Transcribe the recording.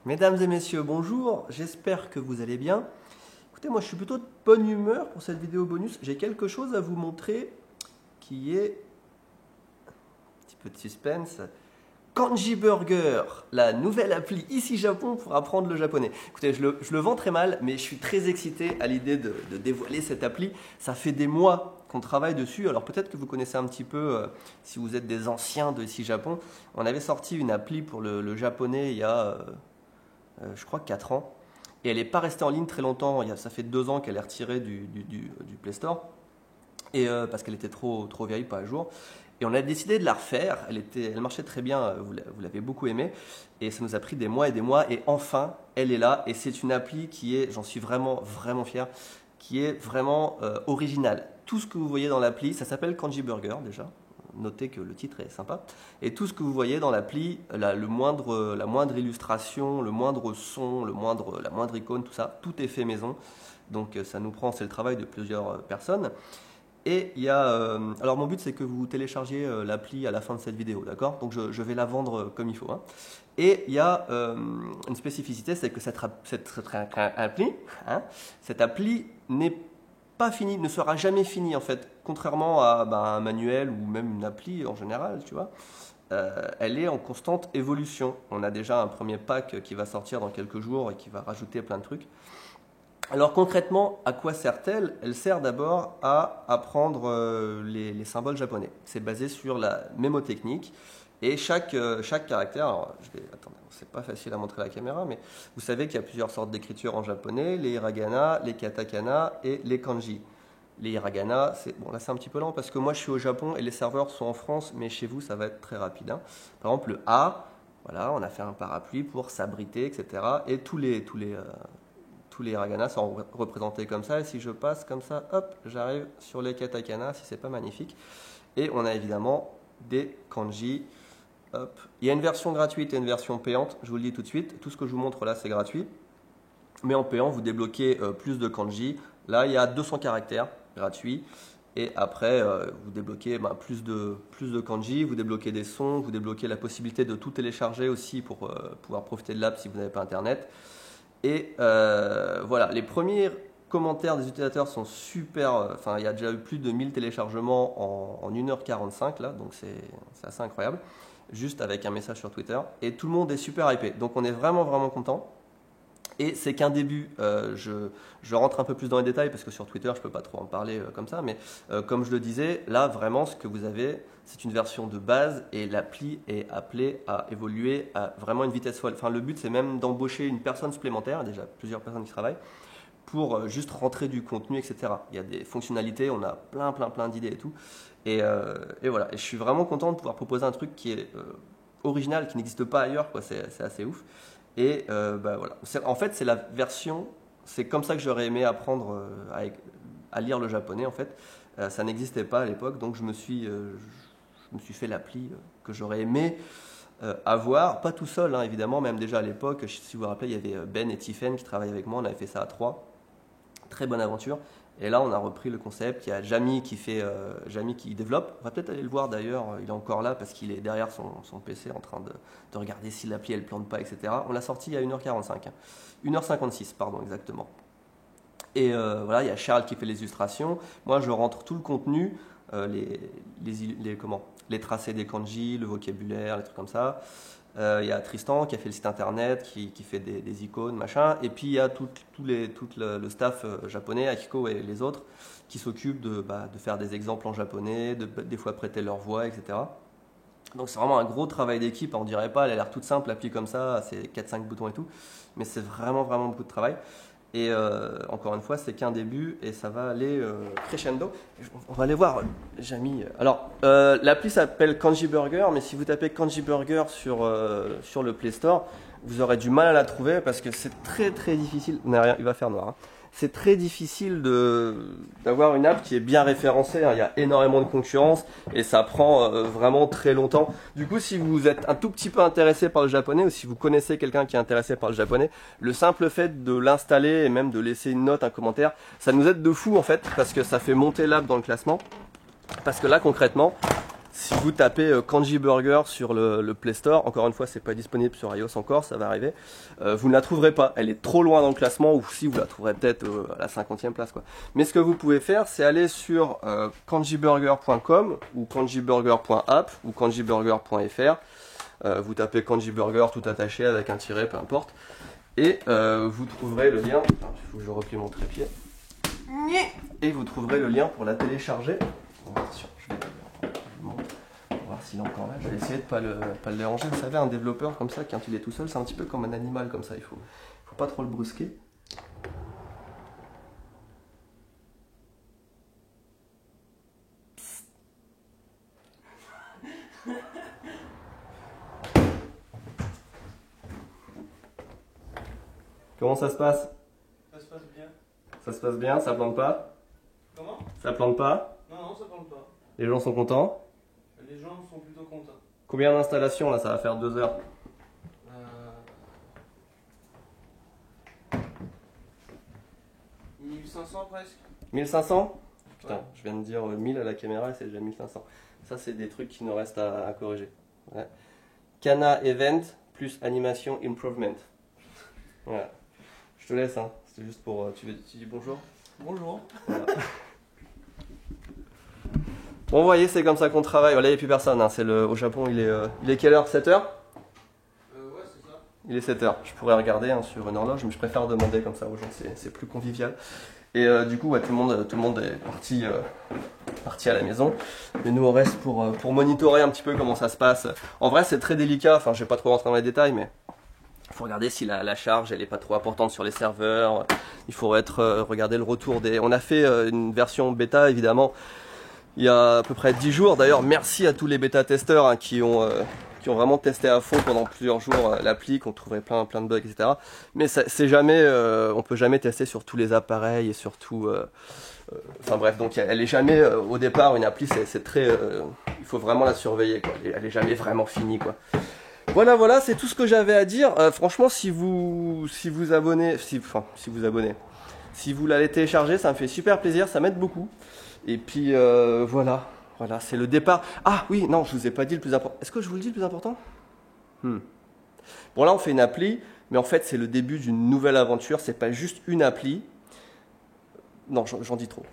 Mesdames et messieurs, bonjour, j'espère que vous allez bien. Écoutez, moi je suis plutôt de bonne humeur pour cette vidéo bonus. J'ai quelque chose à vous montrer qui est, un petit peu de suspense, Kanji Burger, la nouvelle appli ici Japon pour apprendre le japonais. Écoutez, je le vends très mal, mais je suis très excité à l'idée de dévoiler cette appli. Ça fait des mois qu'on travaille dessus, alors peut-être que vous connaissez un petit peu, si vous êtes des anciens de ici Japon. On avait sorti une appli pour le japonais il y a, je crois, 4 ans. Et elle n'est pas restée en ligne très longtemps. Ça fait 2 ans qu'elle est retirée du Play Store. Et parce qu'elle était trop vieille, pas à jour. Et on a décidé de la refaire. Elle marchait très bien, vous l'avez beaucoup aimée. Et ça nous a pris des mois et des mois. Et enfin, elle est là. Et c'est une appli qui est, j'en suis vraiment, vraiment fier, qui est vraiment originale. Tout ce que vous voyez dans l'appli, ça s'appelle Kanji Burger déjà. Notez que le titre est sympa. Et tout ce que vous voyez dans l'appli, la moindre illustration, le moindre son, la moindre icône, tout ça, tout est fait maison. Donc ça nous prend, c'est le travail de plusieurs personnes. Et il y a, alors mon but c'est que vous téléchargiez l'appli à la fin de cette vidéo, d'accord? Donc je vais la vendre comme il faut, hein. Et il y a une spécificité, c'est que cette appli n'est pas finie, ne sera jamais finie en fait. Contrairement à un manuel ou même une appli en général, tu vois. Elle est en constante évolution. On a déjà un premier pack qui va sortir dans quelques jours et qui va rajouter plein de trucs. Alors concrètement, à quoi sert-elle? Elle sert d'abord à apprendre les symboles japonais. C'est basé sur la mémotechnique et chaque caractère, alors attendez, c'est pas facile à montrer à la caméra, mais vous savez qu'il y a plusieurs sortes d'écriture en japonais, les hiragana, les katakana et les kanji. Les hiragana, bon là c'est un petit peu lent parce que moi je suis au Japon et les serveurs sont en France, mais chez vous ça va être très rapide, hein. Par exemple le A, voilà, on a fait un parapluie pour s'abriter, etc. Et tous les hiragana sont représentés comme ça. Et si je passe comme ça, hop, j'arrive sur les katakana, si c'est pas magnifique. Et on a évidemment des kanji. Hop. Il y a une version gratuite et une version payante, je vous le dis tout de suite. Tout ce que je vous montre là, c'est gratuit. Mais en payant, vous débloquez plus de kanji. Là, il y a 200 caractères gratuits. Et après, vous débloquez plus de kanji, vous débloquez des sons, vous débloquez la possibilité de tout télécharger aussi pour pouvoir profiter de l'app si vous n'avez pas Internet. Et voilà, les premiers commentaires des utilisateurs sont super. Enfin, il y a déjà eu plus de 1000 téléchargements en 1h45 là, donc c'est assez incroyable. Juste avec un message sur Twitter. Et tout le monde est super hypé. Donc on est vraiment, vraiment content. Et c'est qu'un début. Je rentre un peu plus dans les détails parce que sur Twitter, je ne peux pas trop en parler comme ça. Mais comme je le disais, là, vraiment, ce que vous avez, c'est une version de base et l'appli est appelée à évoluer à vraiment une vitesse folle. Enfin, le but, c'est même d'embaucher une personne supplémentaire, déjà plusieurs personnes qui travaillent, pour juste rentrer du contenu, etc. Il y a des fonctionnalités, on a plein d'idées et tout. Et voilà. Et je suis vraiment content de pouvoir proposer un truc qui est original, qui n'existe pas ailleurs, quoi. C'est assez ouf. Et voilà. En fait, c'est la version, c'est comme ça que j'aurais aimé apprendre à lire le japonais. En fait, ça n'existait pas à l'époque, donc je me suis fait l'appli que j'aurais aimé avoir, pas tout seul, hein, évidemment, même déjà à l'époque, si vous vous rappelez, il y avait Ben et Tiffen qui travaillaient avec moi, on avait fait ça à 3. Très bonne aventure. Et là, on a repris le concept. Il y a Jamy qui développe. On va peut-être aller le voir d'ailleurs. Il est encore là parce qu'il est derrière son PC en train de regarder si l'appli elle plante pas, etc. On l'a sorti il y a 1h45. 1h56, pardon, exactement. Et voilà, il y a Charles qui fait les illustrations. Moi, je rentre tout le contenu, les tracés des kanji, le vocabulaire, les trucs comme ça. Il y a Tristan qui a fait le site internet, qui fait des icônes, machin. Et puis il y a tout le staff japonais, Akiko et les autres, qui s'occupent de faire des exemples en japonais, des fois prêter leur voix, etc. Donc c'est vraiment un gros travail d'équipe. On dirait pas, elle a l'air toute simple, l'appli comme ça, c'est 4-5 boutons et tout. Mais c'est vraiment, vraiment beaucoup de travail. Et encore une fois, c'est qu'un début et ça va aller crescendo. On va aller voir, Jamy. Alors, l'appli s'appelle Kanji Burger, mais si vous tapez Kanji Burger sur le Play Store, vous aurez du mal à la trouver parce que c'est très très difficile. Non, rien, il va faire noir, hein. C'est très difficile d'avoir une app qui est bien référencée, hein. Il y a énormément de concurrence et ça prend vraiment très longtemps. Du coup, si vous êtes un tout petit peu intéressé par le japonais ou si vous connaissez quelqu'un qui est intéressé par le japonais, le simple fait de l'installer et même de laisser une note, un commentaire, ça nous aide de fou en fait parce que ça fait monter l'app dans le classement. Parce que là, concrètement, Si vous tapez Kanji Burger sur le Play Store, encore une fois, c'est pas disponible sur iOS encore, ça va arriver, vous ne la trouverez pas. Elle est trop loin dans le classement, ou si vous la trouverez peut-être à la 50e place, quoi. Mais ce que vous pouvez faire, c'est aller sur kanjiburger.com ou kanjiburger.app ou kanjiburger.fr. Vous tapez Kanji Burger tout attaché avec un tiret, peu importe. Et vous trouverez le lien. Il faut que je replie mon trépied. Et vous trouverez le lien pour la télécharger. Attention, je vais voir s'il est encore là. Je vais essayer de pas le déranger. Vous savez, un développeur comme ça, quand il est tout seul, c'est un petit peu comme un animal comme ça. Il faut pas trop le brusquer. Comment ça se passe? Ça se passe bien. Ça se passe bien, ça plante pas? Comment? Ça plante pas? Non, ça plante pas. Les gens sont contents? Les gens sont plutôt contents. Combien d'installations là? Ça va faire 2 heures. 1500 presque. 1500? Putain, Ouais. je viens de dire 1000 à la caméra et c'est déjà 1500. Ça, c'est des trucs qui nous restent à corriger. Ouais. Kana Event plus Animation Improvement. Voilà. Je te laisse, hein. C'était juste pour. Tu dis bonjour? Bonjour. Voilà. Bon, vous voyez, c'est comme ça qu'on travaille. Voilà, il n'y a plus personne. Hein. Au Japon, il est quelle heure? 7 heures? Ouais, c'est ça. Il est 7 heures. Je pourrais regarder hein, sur une horloge, mais je préfère demander comme ça aux gens, c'est plus convivial. Et du coup, ouais, tout le monde est parti à la maison. Mais nous, on reste pour monitorer un petit peu comment ça se passe. En vrai, c'est très délicat. Enfin, je vais pas trop rentrer dans les détails, mais il faut regarder si la charge, elle est pas trop importante sur les serveurs. Il faut regarder le retour des... On a fait une version bêta, évidemment, il y a à peu près 10 jours. D'ailleurs, merci à tous les bêta-testeurs hein, qui ont vraiment testé à fond pendant plusieurs jours l'appli, qu'on trouvait plein de bugs, etc. Mais c'est jamais, on peut jamais tester sur tous les appareils et surtout, enfin bref, donc elle est jamais au départ une appli, c'est très, il faut vraiment la surveiller, quoi. Elle est jamais vraiment finie, quoi. Voilà, c'est tout ce que j'avais à dire. Franchement, si vous abonnez, si vous l'allez télécharger, ça me fait super plaisir, ça m'aide beaucoup. Et puis voilà, c'est le départ. Ah oui, non, je vous ai pas dit le plus important. Est-ce que je vous le dis le plus important? Bon là, on fait une appli, mais en fait, c'est le début d'une nouvelle aventure. C'est pas juste une appli. Non, j'en dis trop.